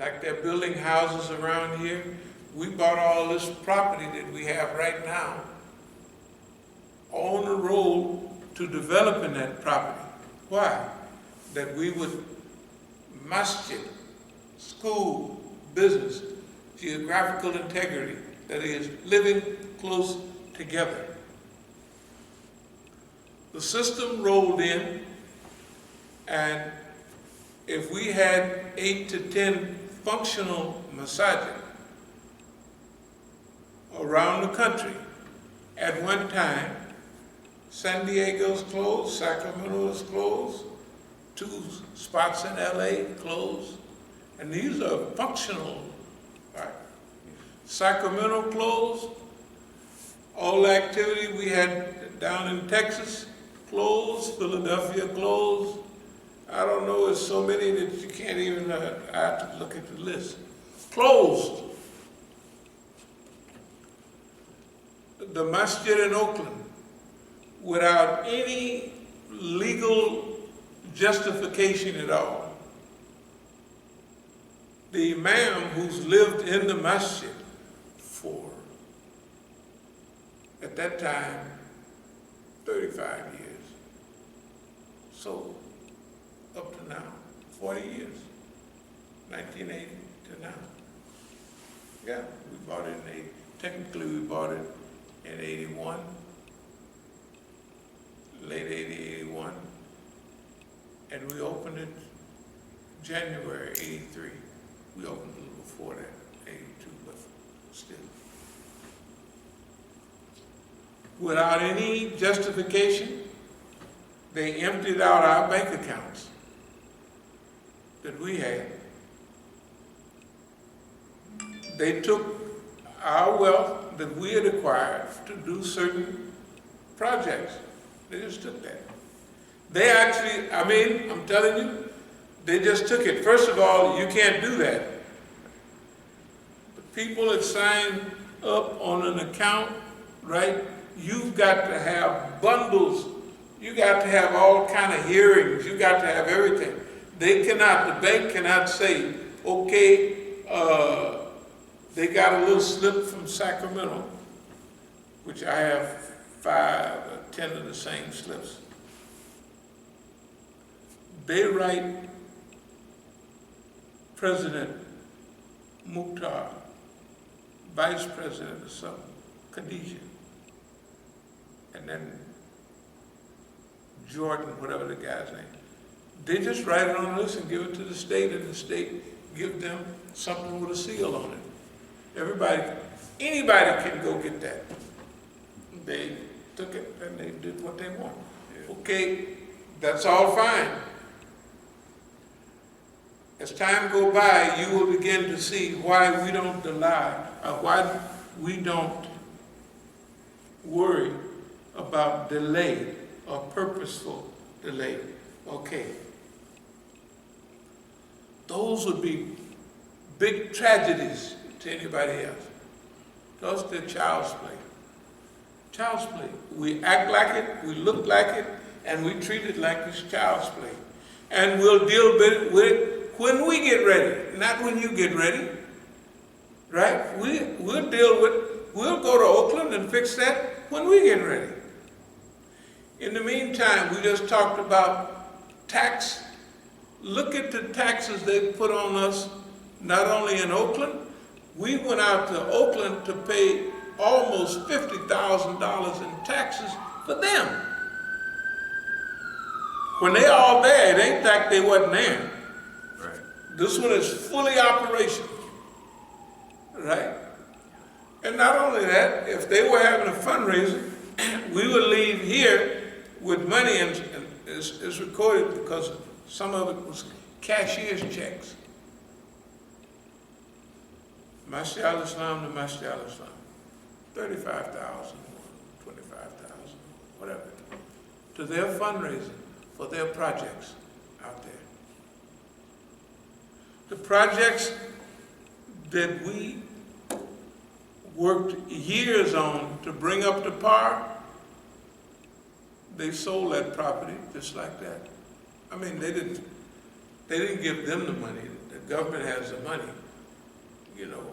like they're building houses around here. We bought all this property that we have right now on the road to developing that property. Why? That we would Masjid, school, business, geographical integrity, that is, living close together. The system rolled in, and if we had 8 to 10 functional Masjid around the country at one time, San Diego's closed, Sacramento is closed, 2 spots in LA closed, and these are functional, right? Sacramento closed, all the activity we had down in Texas closed, Philadelphia closed. I don't know, there's so many that you can't even, I have to look at the list. Closed. The Masjid in Oakland, without any legal justification at all. The Imam who's lived in the Masjid for, at that time, 35 years. So, up to now, 40 years, 1980 to now. Yeah, we bought it in 80. Technically, we bought it in 81, late 80, 81, and we opened it January 83. We opened it a little before that, 82, but still. Without any justification, they emptied out our bank accounts that we had. They took our wealth that we had acquired to do certain projects. They just took that. They actually, I mean, I'm telling you, they just took it. First of all, you can't do that. The people that sign up on an account, right, you've got to have bundles. You got to have all kind of hearings. You got to have everything. They cannot, the bank cannot say, okay, they got a little slip from Sacramento, which I have 5 or 10 of the same slips. They write President Mukhtar, Vice President or something, Khadijah, and then Jordan, whatever the guy's name. They just write it on a list and give it to the state, and the state give them something with a seal on it. Everybody, anybody can go get that. They took it and they did what they want. Okay, that's all fine. As time go by, you will begin to see why we don't delay, why we don't worry about delay or purposeful delay. Okay. Those would be big tragedies to anybody else. Those are child's play. Child's play. We act like it, we look like it, and we treat it like it's child's play. And we'll deal with it when we get ready, not when you get ready. Right? We'll go to Oakland and fix that when we get ready. In the meantime, we just talked about tax. Look at the taxes they put on us, not only in Oakland. We went out to Oakland to pay almost $50,000 in taxes for them. When they're all there, it ain't like they wasn't there. Right. This one is fully operational. Right? And not only that, if they were having a fundraiser, we would leave here with money, and it's recorded because some of it was cashier's checks. Masjid al-Islam to Masjid al-Islam. 35,000, 25,000, whatever. To their fundraising for their projects out there. The projects that we worked years on to bring up to par, they sold that property just like that. I mean, they didn't give them the money that government has the money, you know.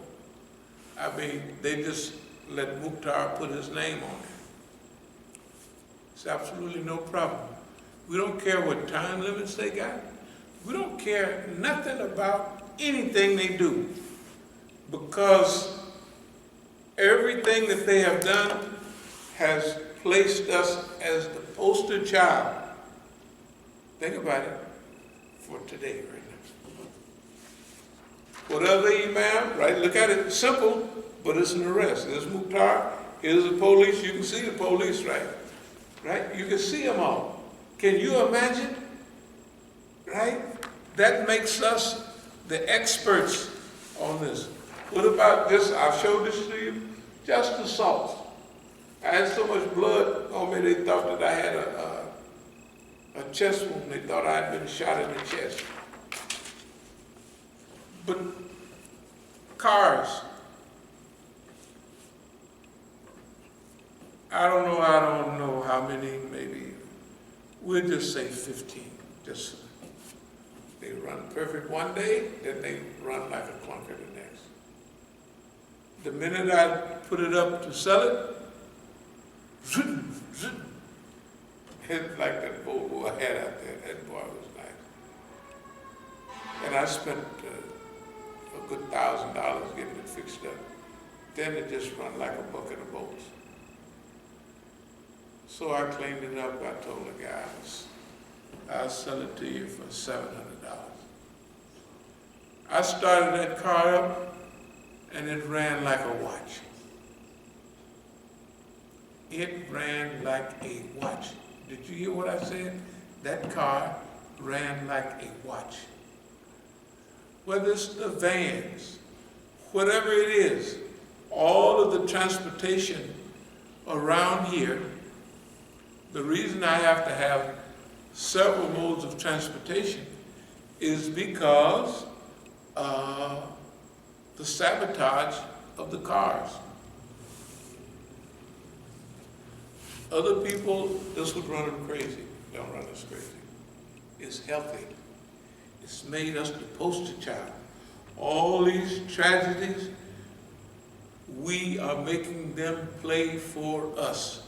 I mean, they just let Mukhtar put his name on it. It's absolutely no problem. We don't care what time limits they got. We don't care nothing about anything they do, because everything that they have done has placed us as the poster child. Think about it for today, right now. What other Imam, right? Look at it, simple, but it's an arrest. There's Mukhtar, here's the police. You can see the police, right? Right? You can see them all. Can you imagine? Right? That makes us the experts on this. What about this? I've showed this to you. Just assault. I had so much blood on me, they thought that I had a chest wound. They thought I had been shot in the chest. But cars, I don't know how many, maybe, we'll just say 15. Just, they run perfect one day, then they run like a clunker the next. The minute I put it up to sell it, it's like that Volvo I had out there. That boy was nice. And I spent a good $1,000 getting it fixed up. Then it just run like a bucket of bolts. So I cleaned it up. I told the guy, I'll sell it to you for $700. I started that car up, and it ran like a watch. It ran like a watch. Did you hear what I said? That car ran like a watch. Whether it's the vans, whatever it is, all of the transportation around here, the reason I have to have several modes of transportation is because the sabotage of the cars. Other people, this would run them crazy. Don't run us crazy. It's healthy. It's made us the poster child. All these tragedies, we are making them play for us.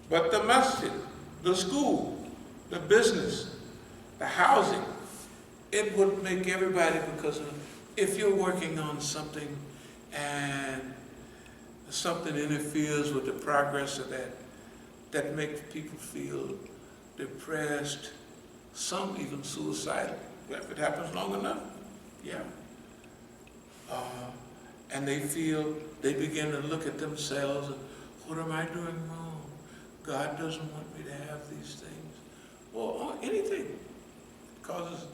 But the masjid, the school, the business, the housing, it would make everybody, because if you're working on something and something interferes with the progress of that makes people feel depressed, some even suicidal, if it happens long enough, yeah. And they begin to look at themselves and, what am I doing wrong? God doesn't want me to have these things. Well, anything causes,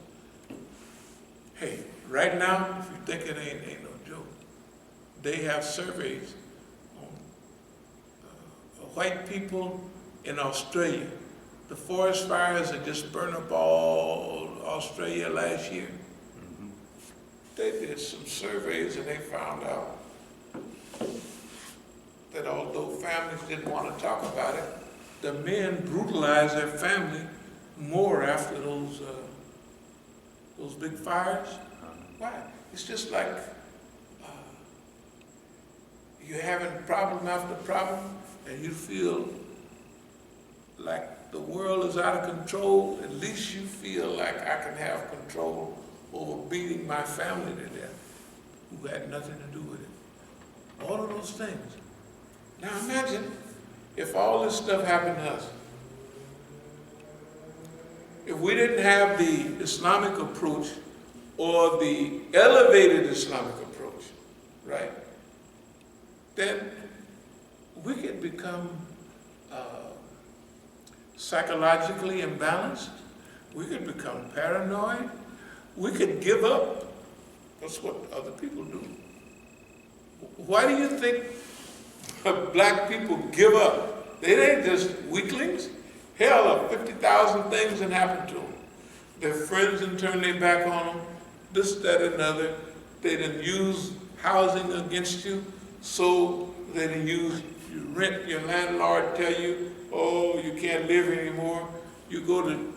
hey, right now, if you think it ain't no joke, they have surveys on white people in Australia. The forest fires that just burned up all Australia last year. Mm-hmm. They did some surveys and they found out that although families didn't want to talk about it, the men brutalized their family more after those big fires. Why? It's just like you're having problem after problem, and you feel like the world is out of control. At least you feel like I can have control over beating my family to death, who had nothing to do with it. All of those things. Now imagine if all this stuff happened to us. If we didn't have the Islamic approach or the elevated Islamic approach, right? Then we could become psychologically imbalanced. We could become paranoid. We could give up. That's what other people do. Why do you think black people give up? They ain't just weaklings. Hell, 50,000 things that happen to them. Their friends done turn their back on them, this, that, and another. They done use housing against you, so they done use you rent, your landlord tell you, oh, you can't live anymore. You go to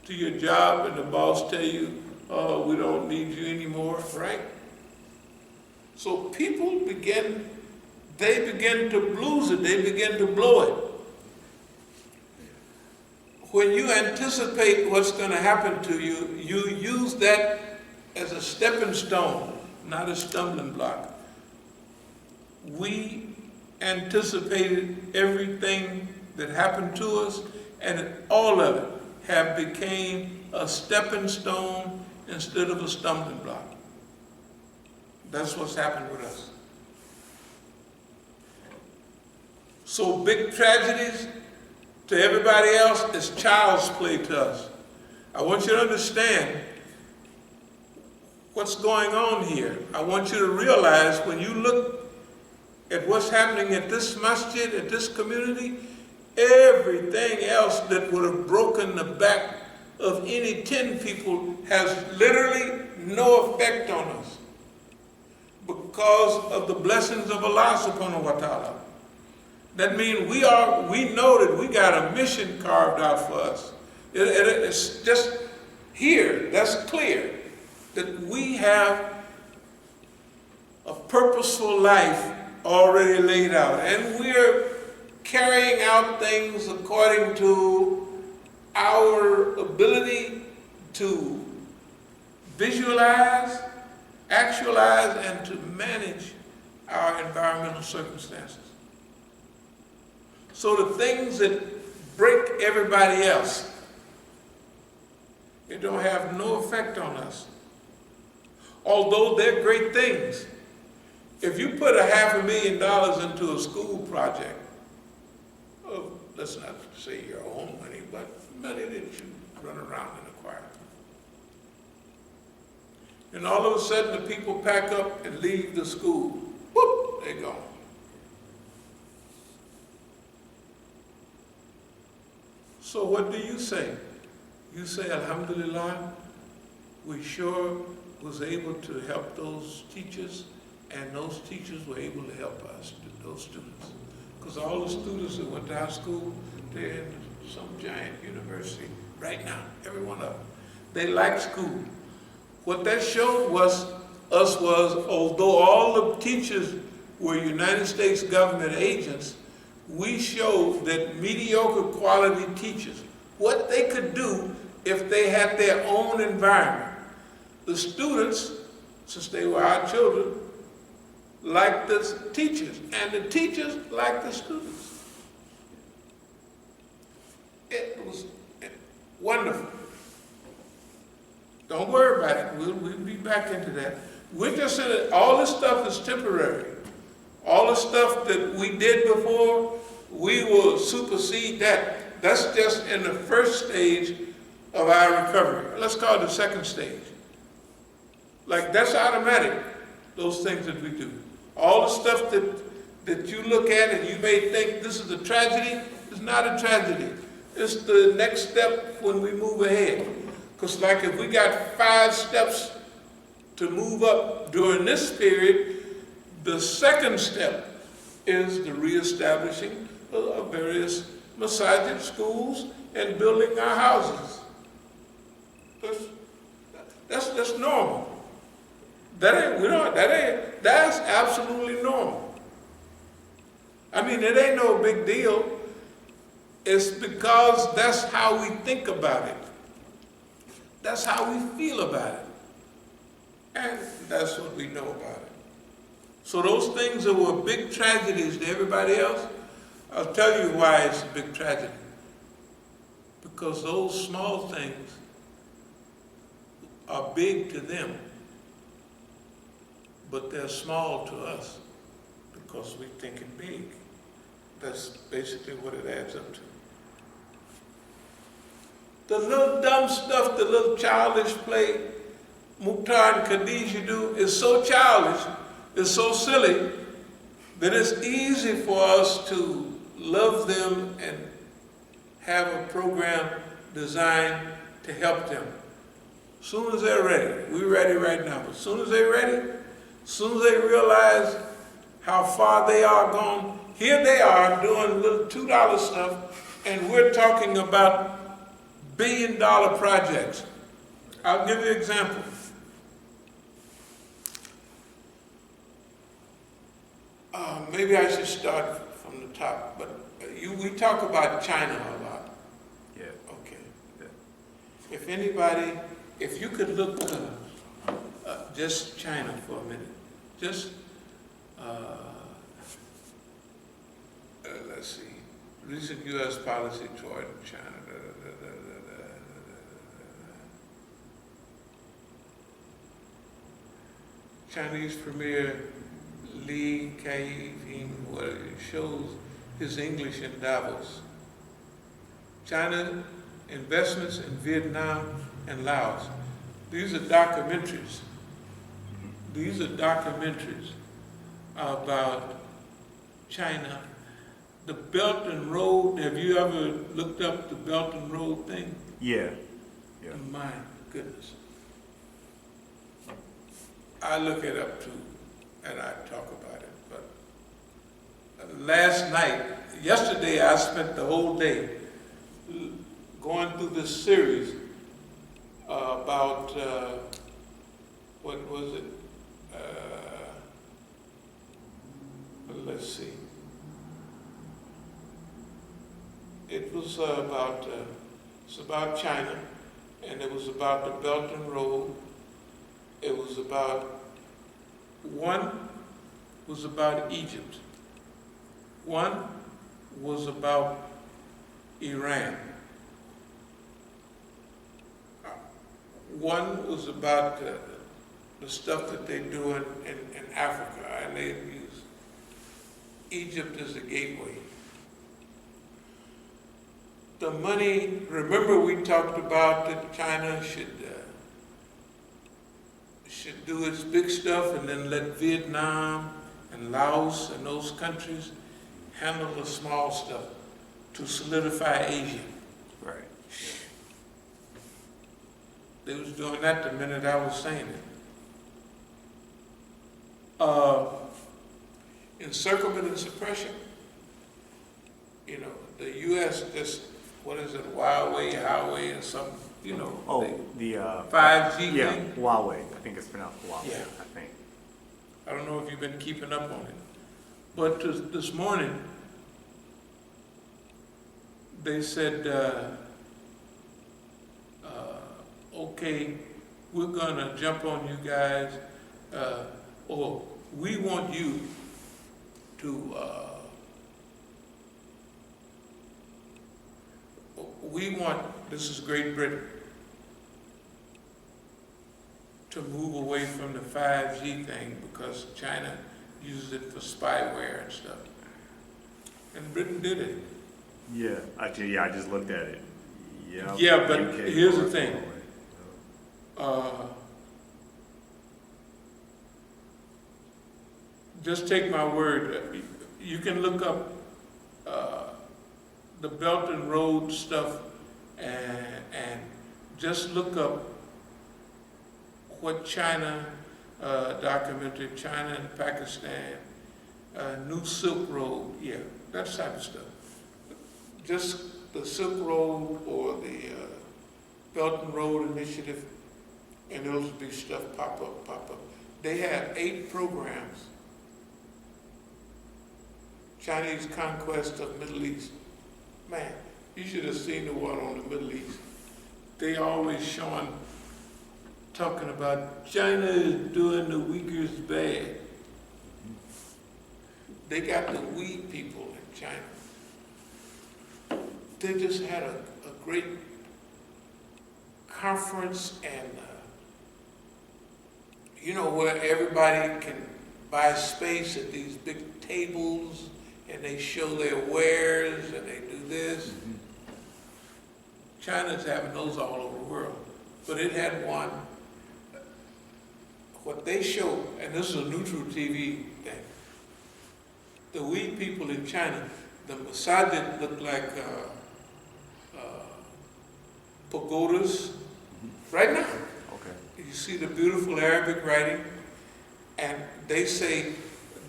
to your job and the boss tell you, oh, we don't need you anymore, right? So people begin to lose it, they begin to blow it. When you anticipate what's going to happen to you, you use that as a stepping stone, not a stumbling block. We anticipated everything that happened to us, and all of it have became a stepping stone instead of a stumbling block. That's what's happened with us. So big tragedies to everybody else is child's play to us. I want you to understand what's going on here. I want you to realize when you look at what's happening at this masjid, at this community, everything else that would have broken the back of any 10 people has literally no effect on us because of the blessings of Allah subhanahu wa ta'ala. That means we know that we got a mission carved out for us. It's just here, that's clear, that we have a purposeful life already laid out. And we're carrying out things according to our ability to visualize, actualize, and to manage our environmental circumstances. So the things that break everybody else, it don't have no effect on us. Although they're great things. If you put $500,000 into a school project, let's not say your own money, but money that you run around and acquire. And all of a sudden the people pack up and leave the school. Whoop, they're gone. So what do you say? You say, Alhamdulillah, we sure was able to help those teachers, and those teachers were able to help us, those students. Because all the students that went to our school, they're in some giant university right now, every one of them. They like school. What that showed was, although all the teachers were United States government agents, we showed that mediocre quality teachers, what they could do if they had their own environment. The students, since they were our children, liked the teachers, and the teachers liked the students. It was wonderful. Don't worry about it. We'll be back into that. We're just saying that all this stuff is temporary. All the stuff that we did before, we will supersede that. That's just in the first stage of our recovery. Let's call it the second stage. Like, that's automatic, those things that we do. All the stuff that you look at and you may think this is a tragedy, it's not a tragedy. It's the next step when we move ahead. Because like if we got 5 steps to move up during this period, the second step is the reestablishing of various Masjid schools and building our houses. That's normal. That's absolutely normal. I mean, it ain't no big deal. It's because that's how we think about it. That's how we feel about it. And that's what we know about it. So those things that were big tragedies to everybody else, I'll tell you why it's a big tragedy. Because those small things are big to them, but they're small to us because we think it big. That's basically what it adds up to. The little dumb stuff, the little childish play Mukhtar and Khadijah do is so childish, it's so silly, that it's easy for us to love them and have a program designed to help them. As soon as they're ready, we're ready right now, but as soon as they're ready, as soon as they realize how far they are gone, here they are doing little $2 stuff, and we're talking about billion-dollar projects. I'll give you an example. Maybe I should start from the top, but we talk about China a lot. Yeah. Okay. Yeah. If anybody, if you could look just China for a minute, just let's see, recent U.S. policy toward China. Chinese Premier Li Kai-Hing shows his English in Davos. China investments in Vietnam and Laos. These are documentaries. These are documentaries about China. The Belt and Road, have you ever looked up the Belt and Road thing? Yeah. Yeah. My goodness. I look it up too, and I talk about it, but yesterday I spent the whole day going through this series about, what was it? Let's see. It was it's about China, and it was about the Belt and Road. It was about, one was about Egypt. One was about Iran. One was about the stuff that they do in Africa, and they use Egypt as a gateway. The money, remember we talked about that China should do its big stuff and then let Vietnam and Laos and those countries handle the small stuff to solidify Asia. Right. They was doing that the minute I was saying it. Encirclement and suppression. You know, the U.S. just, what is it, Huawei or something, you know. Oh, the 5G yeah, thing? Huawei. I think it's pronounced Huawei, Yeah. I think. I don't know if you've been keeping up on it. But this morning, they said, okay, we're gonna jump on you guys, or we want you to, this is Great Britain, to move away from the 5G thing because China uses it for spyware and stuff. And Britain did it. Yeah, actually, yeah, I just looked at it. Yeah. Yeah, but UK here's the or thing. Huawei. Just take my word. You can look up the Belt and Road stuff and just look up what China documented, China and Pakistan, New Silk Road, yeah, that type of stuff. Just the Silk Road or the Belt and Road Initiative, and there'll be stuff pop up. They have 8 programs. Chinese conquest of Middle East. Man, you should have seen the one on the Middle East. They always talking about China is doing the Uyghurs bad. They got the Uyghur people in China. They just had a great conference, and you know, where everybody can buy space at these big tables, and they show their wares, and they do this. Mm-hmm. China's having those all over the world. But it had one, what they show, and this is a neutral TV thing, the Uyghur people in China, the Masjid look like pagodas right now. Okay. You see the beautiful Arabic writing, and they say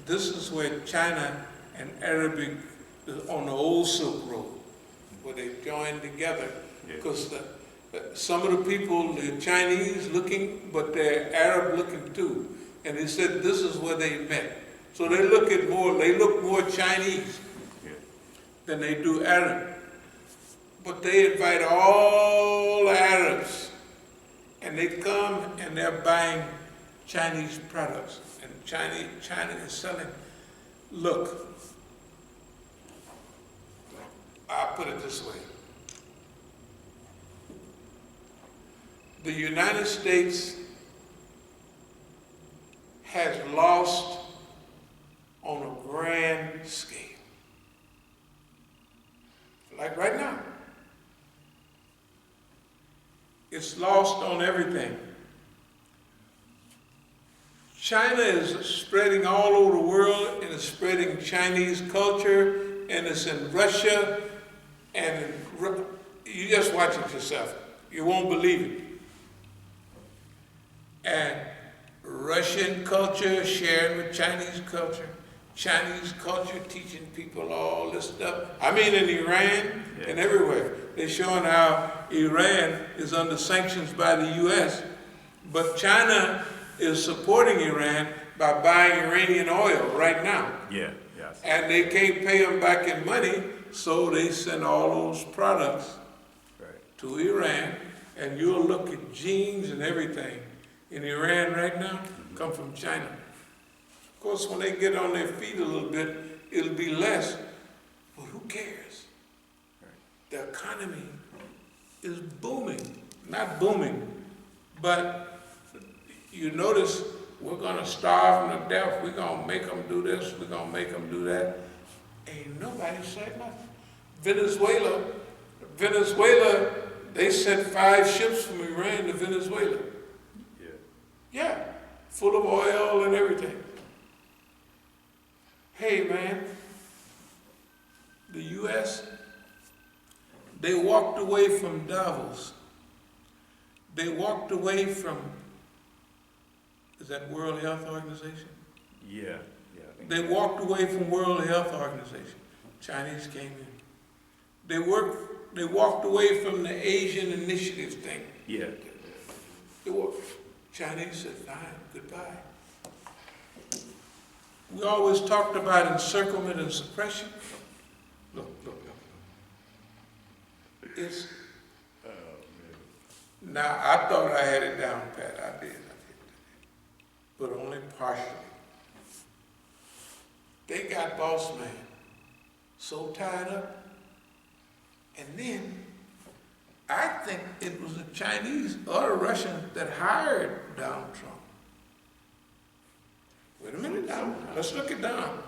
this is where China and Arabic, on the old Silk Road, where they joined together Yeah. Because some of the people, they're Chinese looking, but they're Arab looking too. And they said this is where they met. So they look more Chinese Yeah. than they do Arab. But they invite all the Arabs, and they come and they're buying Chinese products. And China is selling. Look, I'll put it this way. The United States has lost on a grand scale. Like right now. It's lost on everything. China is spreading all over the world, and it's spreading Chinese culture, and it's in Russia, and you just watch it yourself. You won't believe it. And Russian culture sharing with Chinese culture teaching people all this stuff. I mean, in Iran and everywhere. They're showing how Iran is under sanctions by the U.S., but China is supporting Iran by buying Iranian oil right now. Yeah, yes. And they can't pay them back in money, so they send all those products to Iran, and you'll look at jeans and everything in Iran right now come from China. Of course, when they get on their feet a little bit, it'll be less, but who cares? The economy is booming, not booming, but you notice we're gonna starve them to death, we're gonna make them do this, we're gonna make them do that. Ain't nobody said nothing. Venezuela, they sent 5 ships from Iran to Venezuela. Yeah, full of oil and everything. Hey man, the U.S., they walked away from Davos. They walked away from, is that World Health Organization? Yeah. They walked away from World Health Organization. Chinese came in. They walked away from the Asian Initiative thing. Yeah. They walked. Chinese said, fine, goodbye. We always talked about encirclement and suppression. Look. It's, now I thought I had it down pat, I did. But only partially. They got boss man so tied up, and then I think it was the Chinese or the Russians that hired Donald Trump. Wait a minute now, let's look at Don.